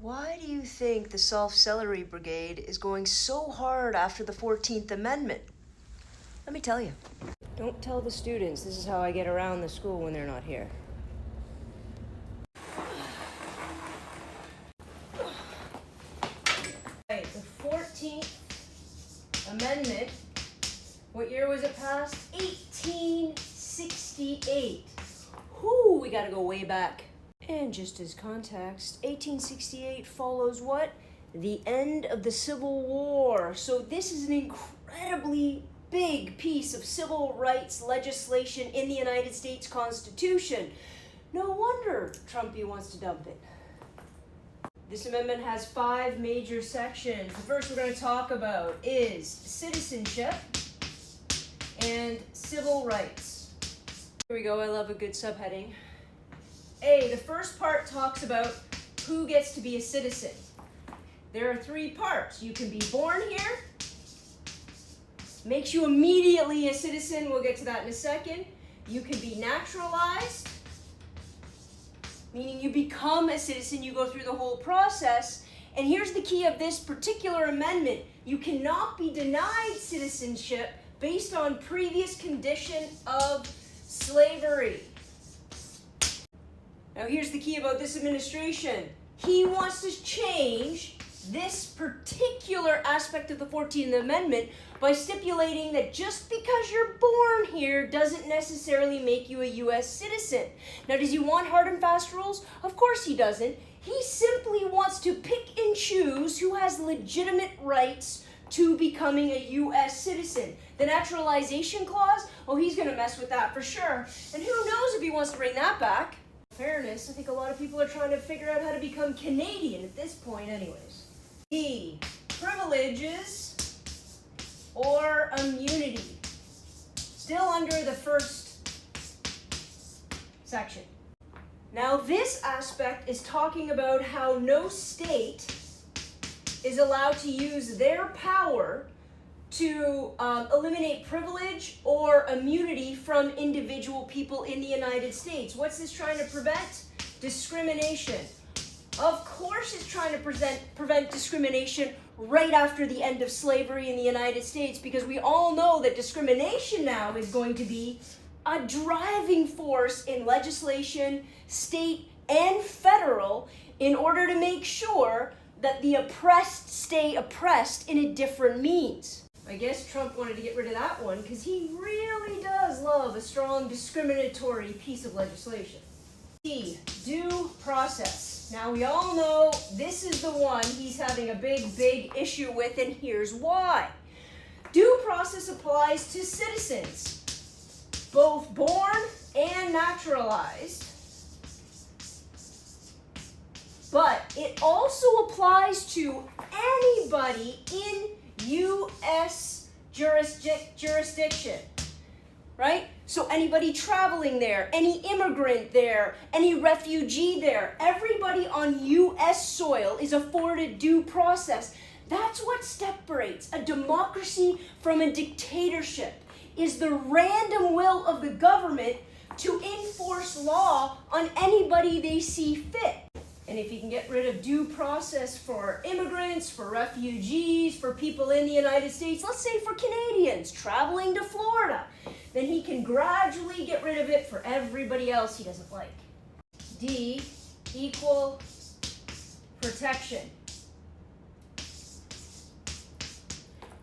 Why do you think the Self-Celery Brigade is going so hard after the 14th Amendment? Let me tell you. Don't tell the students this is how I get around the school when they're not here. Right, the 14th Amendment, what year was it passed? 1868. Whoo, we gotta go way back. And just as context, 1868 follows what? The end of the Civil War. So this is an incredibly big piece of civil rights legislation in the United States Constitution. No wonder Trumpy wants to dump it. This amendment has 5 major sections. The first we're going to talk about is citizenship and civil rights. Here we go, I love a good subheading. A, the first part talks about who gets to be a citizen. There are 3 parts. You can be born here, makes you immediately a citizen, we'll get to that in a second. You can be naturalized, meaning you become a citizen, you go through the whole process. And here's the key of this particular amendment. You cannot be denied citizenship based on previous condition of slavery. Now here's the key about this administration. He wants to change this particular aspect of the 14th Amendment by stipulating that just because you're born here doesn't necessarily make you a U.S. citizen. Now, does he want hard and fast rules? Of course he doesn't. He simply wants to pick and choose who has legitimate rights to becoming a U.S. citizen. The naturalization clause, oh, he's going to mess with that for sure. And who knows if he wants to bring that back. In fairness, I think a lot of people are trying to figure out how to become Canadian at this point anyways. E, privileges or immunity. Still under the first section. Now this aspect is talking about how no state is allowed to use their power to eliminate privilege or immunity from individual people in the United States. What's this trying to prevent? Discrimination. Of course it's trying to prevent discrimination right after the end of slavery in the United States, because we all know that discrimination now is going to be a driving force in legislation, state and federal, in order to make sure that the oppressed stay oppressed in a different means. I guess Trump wanted to get rid of that one because he really does love a strong discriminatory piece of legislation. D, due process. Now we all know this is the one he's having a big issue with, and here's why. Due process applies to citizens, both born and naturalized, but it also applies to anybody in U.S. jurisdiction, right? So anybody traveling there, any immigrant there, any refugee there, everybody on U.S. soil is afforded due process. That's what separates a democracy from a dictatorship, is the random will of the government to enforce law on anybody they see fit. And if you can get rid of due process for immigrants, for refugees, for people in the United States, let's say for Canadians traveling to Florida, then he can gradually get rid of it for everybody else he doesn't like. D, equal protection.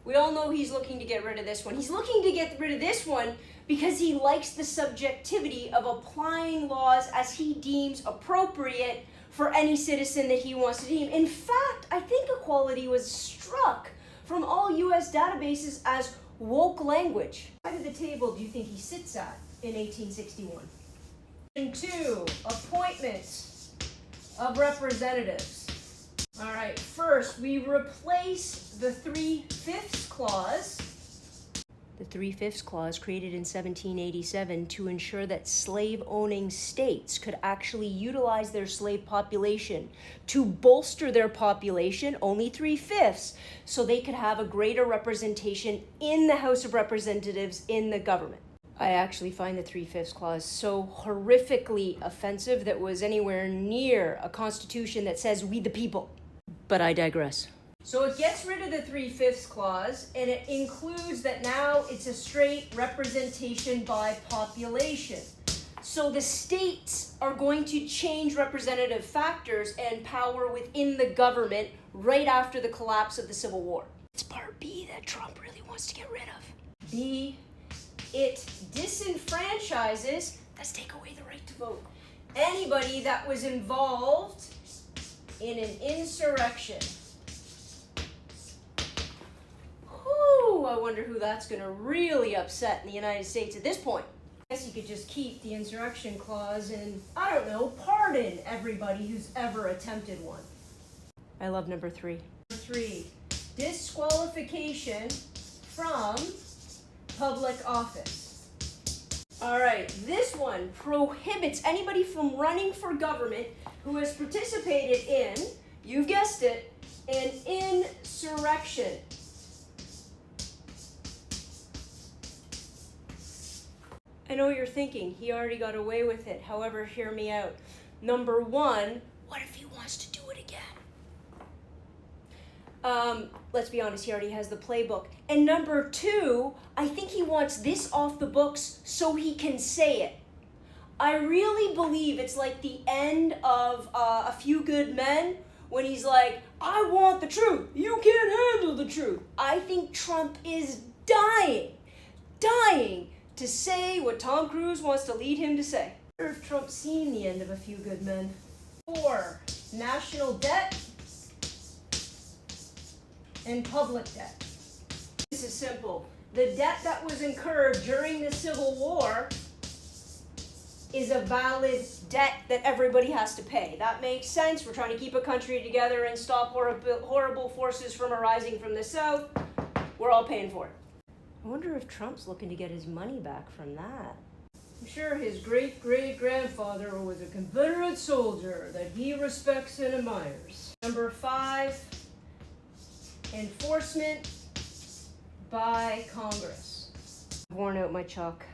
We all know he's looking to get rid of this one. He's looking to get rid of this one because he likes the subjectivity of applying laws as he deems appropriate for any citizen that he wants to deem. In fact, I think equality was struck from all U.S. databases as woke language. What side of the table do you think he sits at in 1861? And 2, appointments of representatives. All right, first we replace the 3/5 clause. The 3/5 clause, created in 1787 to ensure that slave-owning states could actually utilize their slave population to bolster their population, only 3/5, so they could have a greater representation in the House of Representatives in the government. I actually find the 3/5 clause so horrifically offensive that was anywhere near a constitution that says we the people. But I digress. So it gets rid of the 3/5 clause, and it includes that now it's a straight representation by population. So the states are going to change representative factors and power within the government right after the collapse of the Civil War. It's part B that Trump really wants to get rid of. B, it disenfranchises, let's take away the right to vote, anybody that was involved in an insurrection. Whew, I wonder who that's going to really upset in the United States at this point. I guess you could just keep the insurrection clause and, I don't know, pardon everybody who's ever attempted one. I love number 3. Number 3, disqualification from public office. All right, this one prohibits anybody from running for government who has participated in, you've guessed it, an insurrection. I know what you're thinking, he already got away with it. However, hear me out. Number 1, what if he wants to do it again? Let's be honest, he already has the playbook. And number 2, I think he wants this off the books so he can say it. I really believe it's like the end of A Few Good Men when he's like, I want the truth, you can't handle the truth. I think Trump is dying to say what Tom Cruise wants to lead him to say. I wonder if Trump's seen the end of A Few Good Men. 4, national debt and public debt. This is simple. The debt that was incurred during the Civil War is a valid debt that everybody has to pay. That makes sense. We're trying to keep a country together and stop horrible forces from arising from the South. We're all paying for it. I wonder if Trump's looking to get his money back from that. I'm sure his great-great-grandfather was a Confederate soldier that he respects and admires. Number 5, enforcement by Congress. I've worn out my chalk.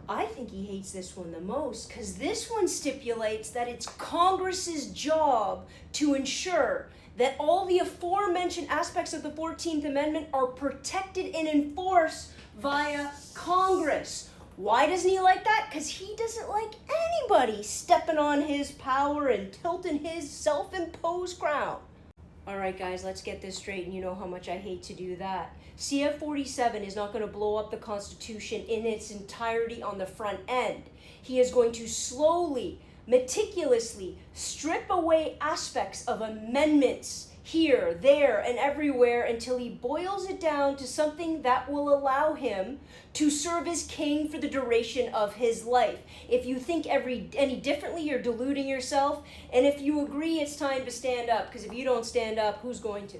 I think he hates this one the most because this one stipulates that it's Congress's job to ensure that all the aforementioned aspects of the 14th Amendment are protected and enforced via Congress. Why doesn't he like that? Because he doesn't like anybody stepping on his power and tilting his self-imposed crown. All right, guys, let's get this straight, and you know how much I hate to do that. CF-47 is not going to blow up the Constitution in its entirety on the front end. He is going to slowly, meticulously strip away aspects of amendments here, there, and everywhere until he boils it down to something that will allow him to serve as king for the duration of his life. If you think any differently, you're deluding yourself. And if you agree, it's time to stand up, because if you don't stand up, who's going to?